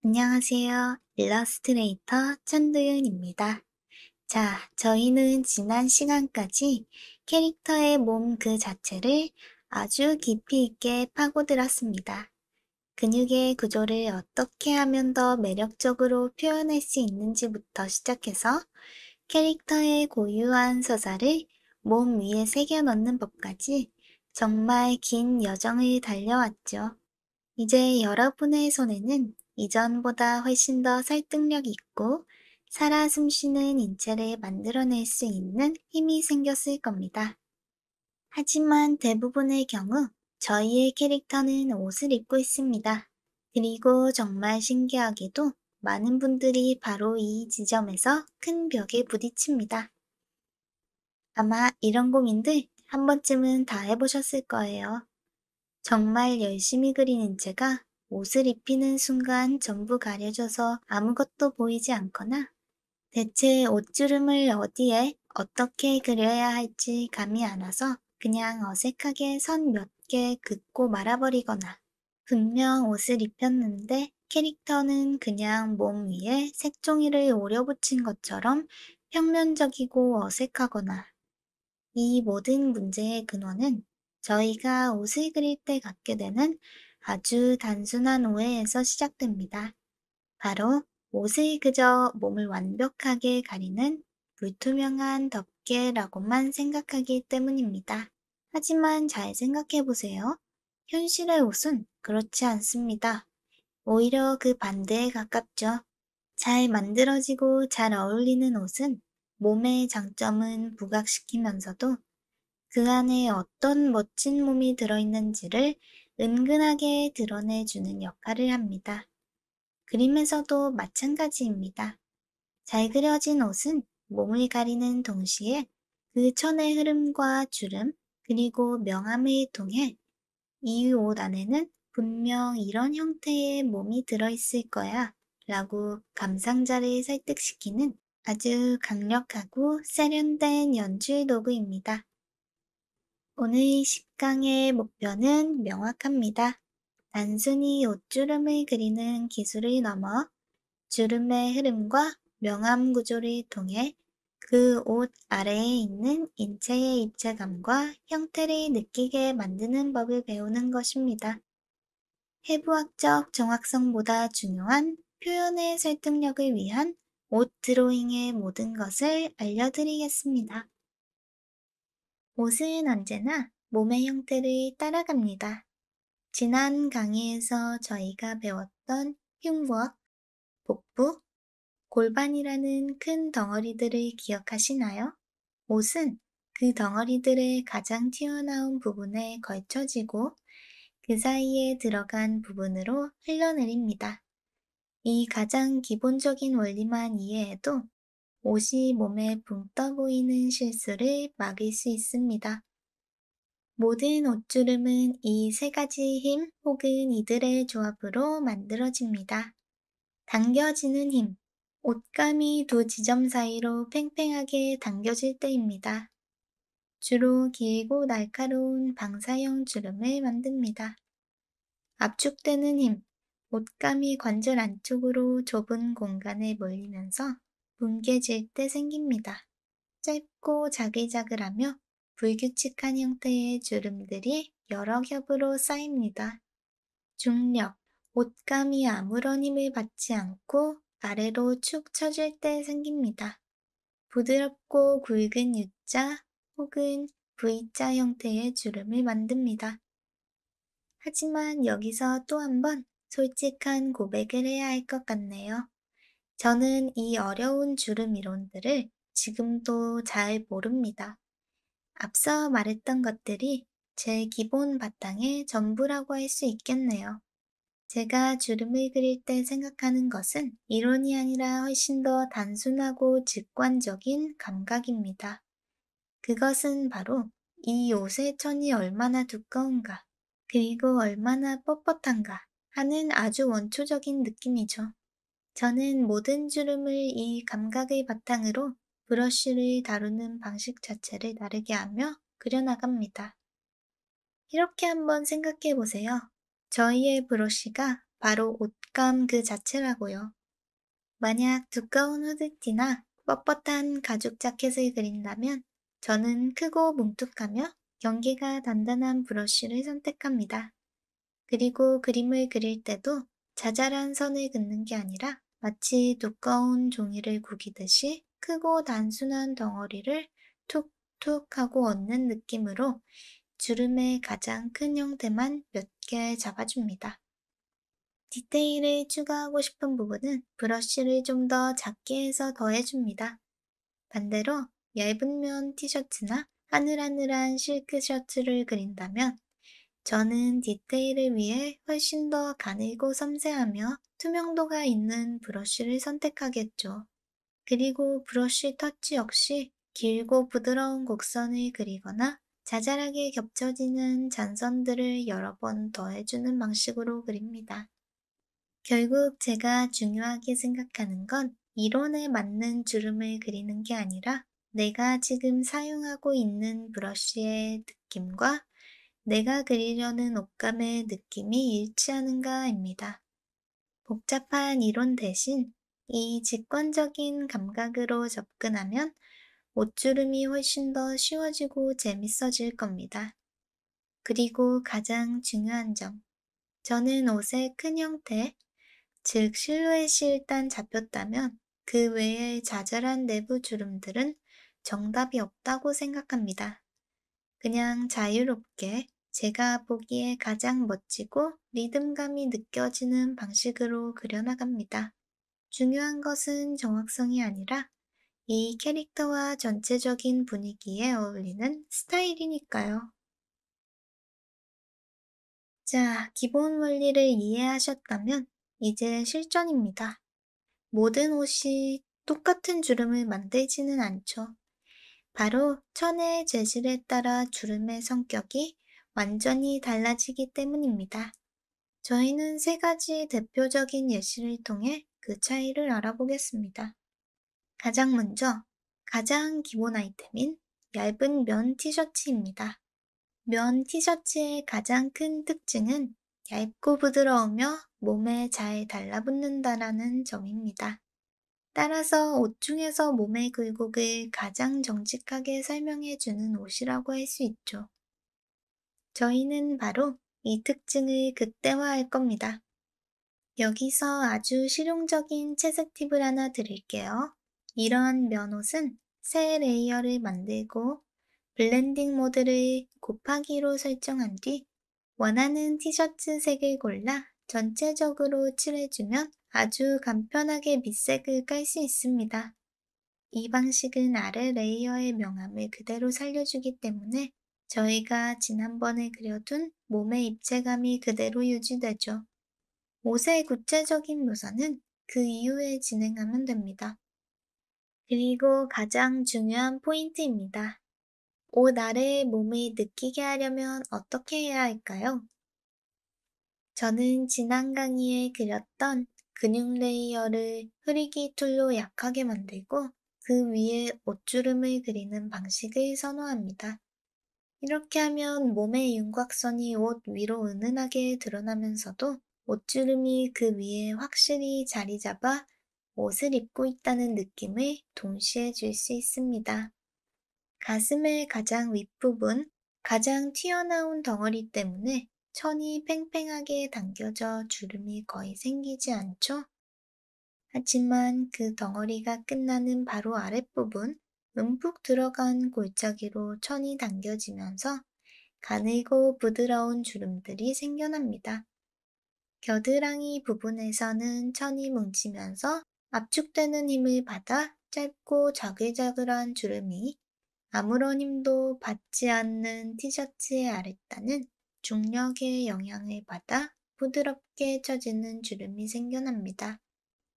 안녕하세요. 일러스트레이터 천도윤입니다. 자, 저희는 지난 시간까지 캐릭터의 몸 그 자체를 아주 깊이 있게 파고들었습니다. 근육의 구조를 어떻게 하면 더 매력적으로 표현할 수 있는지부터 시작해서 캐릭터의 고유한 서사를 몸 위에 새겨 넣는 법까지 정말 긴 여정을 달려왔죠. 이제 여러분의 손에는 이전보다 훨씬 더 설득력 있고 살아 숨쉬는 인체를 만들어낼 수 있는 힘이 생겼을 겁니다. 하지만 대부분의 경우 저희의 캐릭터는 옷을 입고 있습니다. 그리고 정말 신기하게도 많은 분들이 바로 이 지점에서 큰 벽에 부딪힙니다. 아마 이런 고민들 한 번쯤은 다 해보셨을 거예요. 정말 열심히 그리는 제가 옷을 입히는 순간 전부 가려져서 아무것도 보이지 않거나 대체 옷주름을 어디에 어떻게 그려야 할지 감이 안 와서 그냥 어색하게 선 몇 개 긋고 말아버리거나 분명 옷을 입혔는데 캐릭터는 그냥 몸 위에 색종이를 오려붙인 것처럼 평면적이고 어색하거나 이 모든 문제의 근원은 저희가 옷을 그릴 때 갖게 되는 아주 단순한 오해에서 시작됩니다. 바로 옷을 그저 몸을 완벽하게 가리는 불투명한 덮개라고만 생각하기 때문입니다. 하지만 잘 생각해 보세요. 현실의 옷은 그렇지 않습니다. 오히려 그 반대에 가깝죠. 잘 만들어지고 잘 어울리는 옷은 몸의 장점은 부각시키면서도 그 안에 어떤 멋진 몸이 들어있는지를 은근하게 드러내주는 역할을 합니다. 그림에서도 마찬가지입니다. 잘 그려진 옷은 몸을 가리는 동시에 그 천의 흐름과 주름, 그리고 명암을 통해 이 옷 안에는 분명 이런 형태의 몸이 들어있을 거야 라고 감상자를 설득시키는 아주 강력하고 세련된 연출 도구입니다. 오늘 10강의 목표는 명확합니다. 단순히 옷주름을 그리는 기술을 넘어 주름의 흐름과 명암 구조를 통해 그 옷 아래에 있는 인체의 입체감과 형태를 느끼게 만드는 법을 배우는 것입니다. 해부학적 정확성보다 중요한 표현의 설득력을 위한 옷 드로잉의 모든 것을 알려드리겠습니다. 옷은 언제나 몸의 형태를 따라갑니다. 지난 강의에서 저희가 배웠던 흉곽, 복부, 골반이라는 큰 덩어리들을 기억하시나요? 옷은 그 덩어리들의 가장 튀어나온 부분에 걸쳐지고 그 사이에 들어간 부분으로 흘러내립니다. 이 가장 기본적인 원리만 이해해도 옷이 몸에 붕 떠 보이는 실수를 막을 수 있습니다. 모든 옷주름은 이 세 가지 힘 혹은 이들의 조합으로 만들어집니다. 당겨지는 힘. 옷감이 두 지점 사이로 팽팽하게 당겨질 때입니다. 주로 길고 날카로운 방사형 주름을 만듭니다. 압축되는 힘. 옷감이 관절 안쪽으로 좁은 공간에 몰리면서 뭉개질 때 생깁니다. 짧고 자글자글하며 불규칙한 형태의 주름들이 여러 겹으로 쌓입니다. 중력, 옷감이 아무런 힘을 받지 않고 아래로 축 처질 때 생깁니다. 부드럽고 굵은 U자 혹은 V자 형태의 주름을 만듭니다. 하지만 여기서 또 한 번 솔직한 고백을 해야 할 것 같네요. 저는 이 어려운 주름 이론들을 지금도 잘 모릅니다. 앞서 말했던 것들이 제 기본 바탕의 전부라고 할 수 있겠네요. 제가 주름을 그릴 때 생각하는 것은 이론이 아니라 훨씬 더 단순하고 직관적인 감각입니다. 그것은 바로 이 옷의 천이 얼마나 두꺼운가, 그리고 얼마나 뻣뻣한가 하는 아주 원초적인 느낌이죠. 저는 모든 주름을 이 감각의 바탕으로 브러쉬를 다루는 방식 자체를 다르게 하며 그려나갑니다. 이렇게 한번 생각해 보세요. 저희의 브러쉬가 바로 옷감 그 자체라고요. 만약 두꺼운 후드티나 뻣뻣한 가죽 자켓을 그린다면 저는 크고 뭉툭하며 경계가 단단한 브러쉬를 선택합니다. 그리고 그림을 그릴 때도 자잘한 선을 긋는 게 아니라 마치 두꺼운 종이를 구기듯이 크고 단순한 덩어리를 툭툭 하고 얹는 느낌으로 주름의 가장 큰 형태만 몇 개 잡아줍니다. 디테일을 추가하고 싶은 부분은 브러쉬를 좀 더 작게 해서 더해줍니다. 반대로 얇은 면 티셔츠나 하늘하늘한 실크 셔츠를 그린다면 저는 디테일을 위해 훨씬 더 가늘고 섬세하며 투명도가 있는 브러쉬를 선택하겠죠. 그리고 브러쉬 터치 역시 길고 부드러운 곡선을 그리거나 자잘하게 겹쳐지는 잔선들을 여러 번 더해주는 방식으로 그립니다. 결국 제가 중요하게 생각하는 건 이론에 맞는 주름을 그리는 게 아니라 내가 지금 사용하고 있는 브러쉬의 느낌과 내가 그리려는 옷감의 느낌이 일치하는가입니다. 복잡한 이론 대신 이 직관적인 감각으로 접근하면 옷주름이 훨씬 더 쉬워지고 재밌어질 겁니다. 그리고 가장 중요한 점, 저는 옷의 큰 형태, 즉 실루엣이 일단 잡혔다면 그 외의 자잘한 내부 주름들은 정답이 없다고 생각합니다. 그냥 자유롭게 제가 보기에 가장 멋지고 리듬감이 느껴지는 방식으로 그려나갑니다. 중요한 것은 정확성이 아니라 이 캐릭터와 전체적인 분위기에 어울리는 스타일이니까요. 자, 기본 원리를 이해하셨다면 이제 실전입니다. 모든 옷이 똑같은 주름을 만들지는 않죠. 바로 천의 재질에 따라 주름의 성격이 완전히 달라지기 때문입니다. 저희는 세 가지 대표적인 예시를 통해 그 차이를 알아보겠습니다. 가장 먼저, 가장 기본 아이템인 얇은 면 티셔츠입니다. 면 티셔츠의 가장 큰 특징은 얇고 부드러우며 몸에 잘 달라붙는다라는 점입니다. 따라서 옷 중에서 몸의 굴곡을 가장 정직하게 설명해주는 옷이라고 할 수 있죠. 저희는 바로 이 특징을 극대화할 겁니다. 여기서 아주 실용적인 채색 팁을 하나 드릴게요. 이런 면옷은 새 레이어를 만들고 블렌딩 모드를 곱하기로 설정한 뒤 원하는 티셔츠 색을 골라 전체적으로 칠해주면 아주 간편하게 밑색을 깔 수 있습니다. 이 방식은 아래 레이어의 명암을 그대로 살려주기 때문에 저희가 지난번에 그려둔 몸의 입체감이 그대로 유지되죠. 옷의 구체적인 묘사는 그 이후에 진행하면 됩니다. 그리고 가장 중요한 포인트입니다. 옷 아래의 몸을 느끼게 하려면 어떻게 해야 할까요? 저는 지난 강의에 그렸던 근육 레이어를 흐리기 툴로 약하게 만들고 그 위에 옷주름을 그리는 방식을 선호합니다. 이렇게 하면 몸의 윤곽선이 옷 위로 은은하게 드러나면서도 옷주름이 그 위에 확실히 자리 잡아 옷을 입고 있다는 느낌을 동시에 줄 수 있습니다. 가슴의 가장 윗부분, 가장 튀어나온 덩어리 때문에 천이 팽팽하게 당겨져 주름이 거의 생기지 않죠? 하지만 그 덩어리가 끝나는 바로 아랫부분, 움푹 들어간 골짜기로 천이 당겨지면서 가늘고 부드러운 주름들이 생겨납니다. 겨드랑이 부분에서는 천이 뭉치면서 압축되는 힘을 받아 짧고 자글자글한 주름이 아무런 힘도 받지 않는 티셔츠의 아랫단은 중력의 영향을 받아 부드럽게 처지는 주름이 생겨납니다.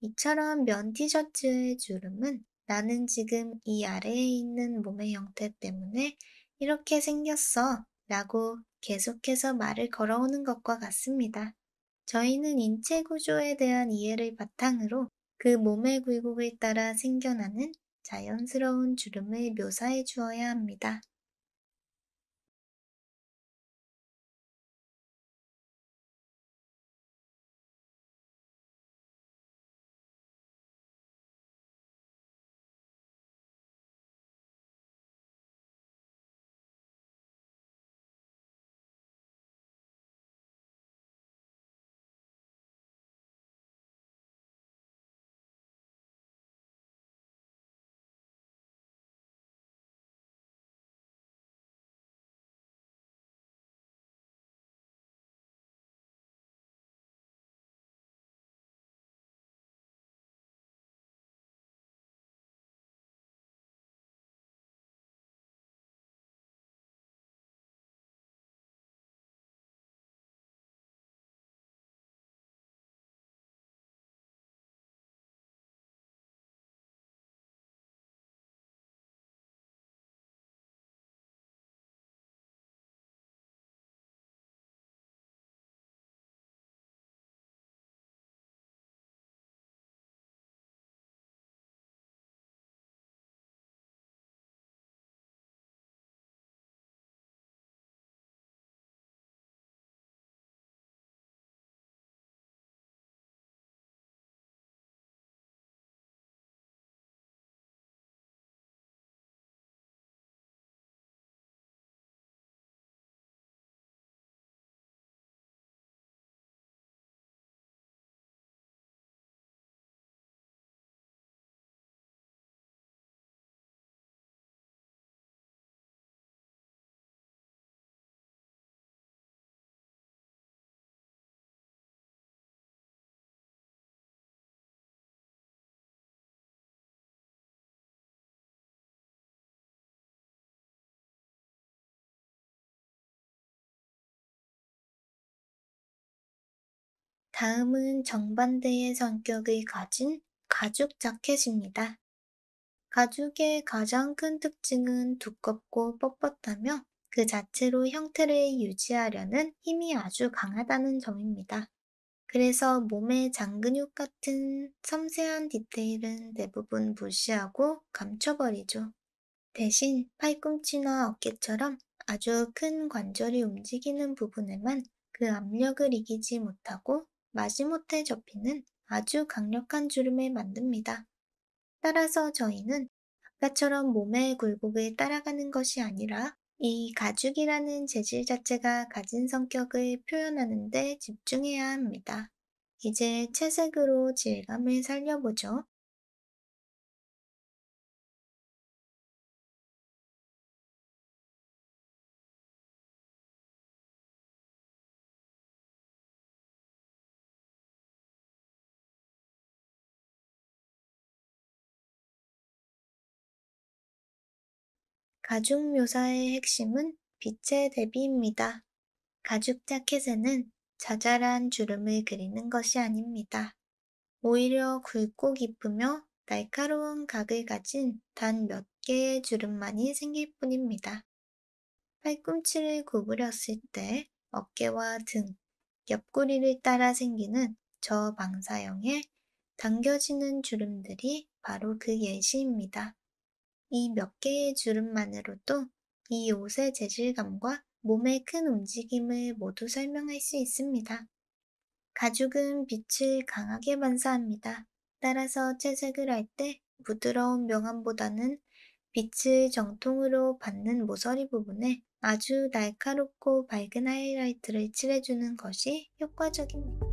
이처럼 면 티셔츠의 주름은 나는 지금 이 아래에 있는 몸의 형태 때문에 이렇게 생겼어 라고 계속해서 말을 걸어오는 것과 같습니다. 저희는 인체 구조에 대한 이해를 바탕으로 그 몸의 굴곡을 따라 생겨나는 자연스러운 주름을 묘사해 주어야 합니다. 다음은 정반대의 성격을 가진 가죽 자켓입니다. 가죽의 가장 큰 특징은 두껍고 뻣뻣하며 그 자체로 형태를 유지하려는 힘이 아주 강하다는 점입니다. 그래서 몸의 장근육 같은 섬세한 디테일은 대부분 무시하고 감춰버리죠. 대신 팔꿈치나 어깨처럼 아주 큰 관절이 움직이는 부분에만 그 압력을 이기지 못하고 마지못해 접히는 아주 강력한 주름을 만듭니다. 따라서 저희는 아까처럼 몸의 굴곡을 따라가는 것이 아니라 이 가죽이라는 재질 자체가 가진 성격을 표현하는 데 집중해야 합니다. 이제 채색으로 질감을 살려보죠. 가죽 묘사의 핵심은 빛의 대비입니다. 가죽 자켓에는 자잘한 주름을 그리는 것이 아닙니다. 오히려 굵고 깊으며 날카로운 각을 가진 단 몇 개의 주름만이 생길 뿐입니다. 팔꿈치를 구부렸을 때 어깨와 등, 옆구리를 따라 생기는 저 방사형의 당겨지는 주름들이 바로 그 예시입니다. 이 몇 개의 주름만으로도 이 옷의 재질감과 몸의 큰 움직임을 모두 설명할 수 있습니다. 가죽은 빛을 강하게 반사합니다. 따라서 채색을 할 때 부드러운 명암보다는 빛을 정통으로 받는 모서리 부분에 아주 날카롭고 밝은 하이라이트를 칠해주는 것이 효과적입니다.